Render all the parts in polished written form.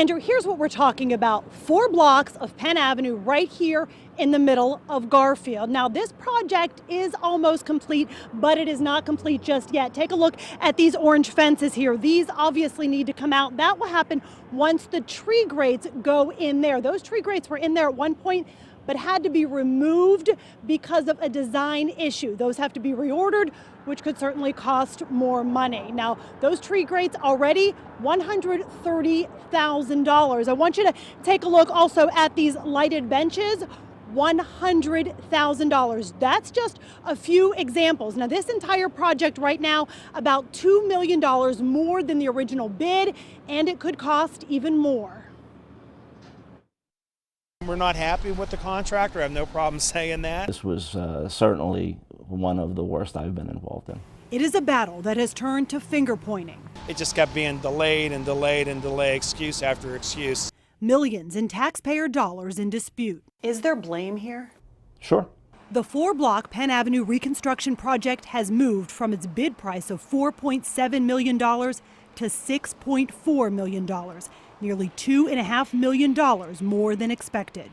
Andrew, here's what we're talking about. 4 blocks of Penn Avenue right here in the middle of Garfield. Now, this project is almost complete, but it is not complete just yet. Take a look at these orange fences here. These obviously need to come out. That will happen once the tree grates go in there. Those tree grates were in there at one point, but had to be removed because of a design issue. Those have to be reordered, which could certainly cost more money. Now, those tree grates already $130,000. I want you to take a look also at these lighted benches. $100,000. That's just a few examples. Now, this entire project right now, about $2 million more than the original bid, and it could cost even more. We're not happy with the contractor. I have no problem saying that. This was certainly one of the worst I've been involved in. It is a battle that has turned to finger pointing. It just kept being delayed and delayed and delayed, excuse after excuse. Millions in taxpayer dollars in dispute. Is there blame here? Sure. The 4-block Penn Avenue reconstruction project has moved from its bid price of $4.7 million to $6.4 million, nearly $2.5 million more than expected.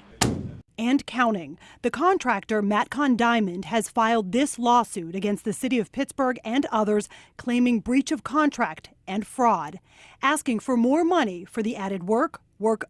And counting. The contractor, Matcon Diamond, has filed this lawsuit against the city of Pittsburgh and others, claiming breach of contract and fraud, asking for more money for the added work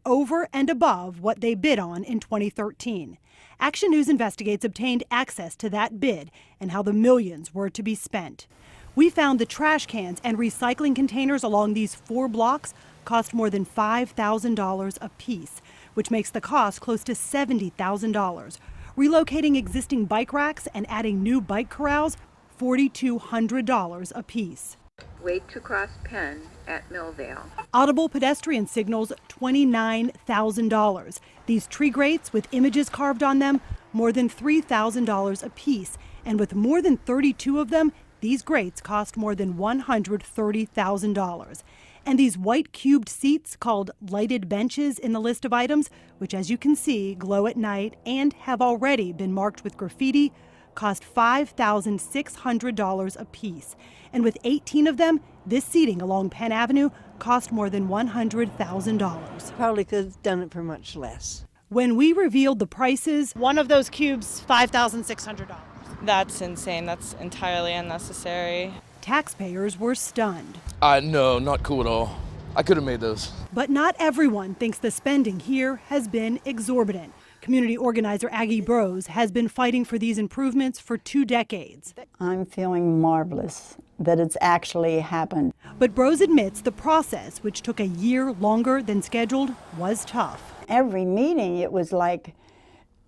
over and above what they bid on in 2013. Action News Investigates obtained access to that bid and how the millions were to be spent. We found the trash cans and recycling containers along these 4 blocks cost more than $5,000 a piece, which makes the cost close to $70,000. Relocating existing bike racks and adding new bike corrals, $4,200 a piece. Wait to cross Penn at Millvale. Audible pedestrian signals, $29,000. These tree grates with images carved on them, more than $3,000 a piece. And with more than 32 of them, these grates cost more than $130,000. And these white cubed seats called lighted benches in the list of items, which as you can see glow at night and have already been marked with graffiti, cost $5,600 a piece. And with 18 of them, this seating along Penn Avenue cost more than $100,000. Probably could have done it for much less. When we revealed the prices, one of those cubes, $5,600. That's insane. That's entirely unnecessary. Taxpayers were stunned. No, not cool at all. I could have made those. But not everyone thinks the spending here has been exorbitant. Community organizer Aggie Bros has been fighting for these improvements for 2 decades. I'm feeling marvelous that it's actually happened. But Bros admits the process, which took a year longer than scheduled, was tough. Every meeting, it was like,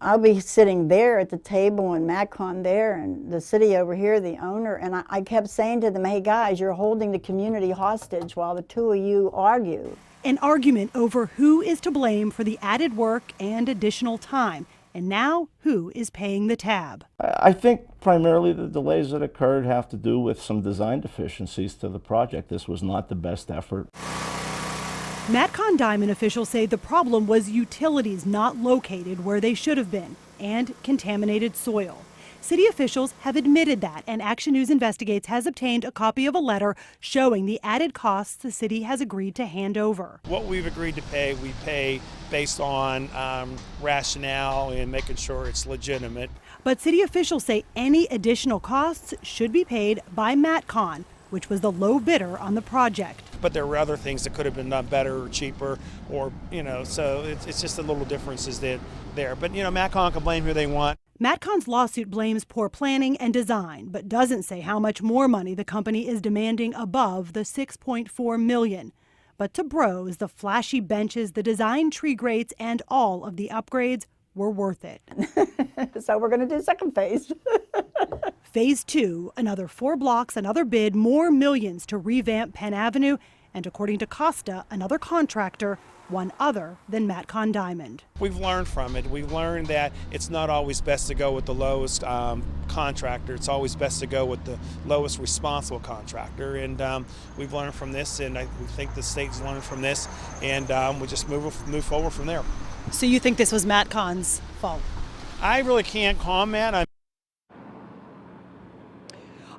I'll be sitting there at the table and Matcon there and the city over here, the owner, and I kept saying to them, hey guys, you're holding the community hostage while the two of you argue. An argument over who is to blame for the added work and additional time, and now who is paying the tab. I think primarily the delays that occurred have to do with some design deficiencies to the project. This was not the best effort. Matcon Diamond officials say the problem was utilities not located where they should have been and contaminated soil. City officials have admitted that, and Action News Investigates has obtained a copy of a letter showing the added costs the city has agreed to hand over. What we've agreed to pay, we pay based on rationale and making sure it's legitimate. But city officials say any additional costs should be paid by Matcon, which was the low bidder on the project. But there were other things that could have been done better or cheaper, or, so it's just a little differences there. But, Matcon can blame who they want. Matcon's lawsuit blames poor planning and design, but doesn't say how much more money the company is demanding above the $6.4 million. But to Bros, the flashy benches, the design tree grates, and all of the upgrades were worth it. So we're going to do second phase. Phase 2, another 4 blocks, another bid, more millions to revamp Penn Avenue, and according to Costa, another contractor, one other than Matcon Diamond. We've learned from it. We've learned that it's not always best to go with the lowest contractor. It's always best to go with the lowest responsible contractor. And we've learned from this, and we think the state's learned from this, and we just move forward from there. So you think this was Matcon's fault? I really can't comment.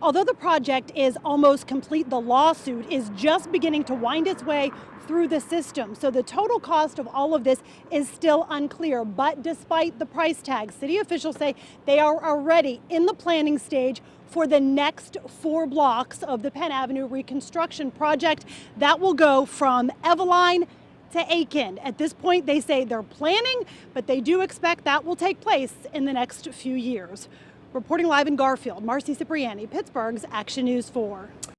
Although the project is almost complete, the lawsuit is just beginning to wind its way through the system. So the total cost of all of this is still unclear. But despite the price tag, city officials say they are already in the planning stage for the next 4 blocks of the Penn Avenue reconstruction project that will go from Eveline to Aiken. At this point, they say they're planning, but they do expect that will take place in the next few years. Reporting live in Garfield, Marcy Cipriani, Pittsburgh's Action News 4.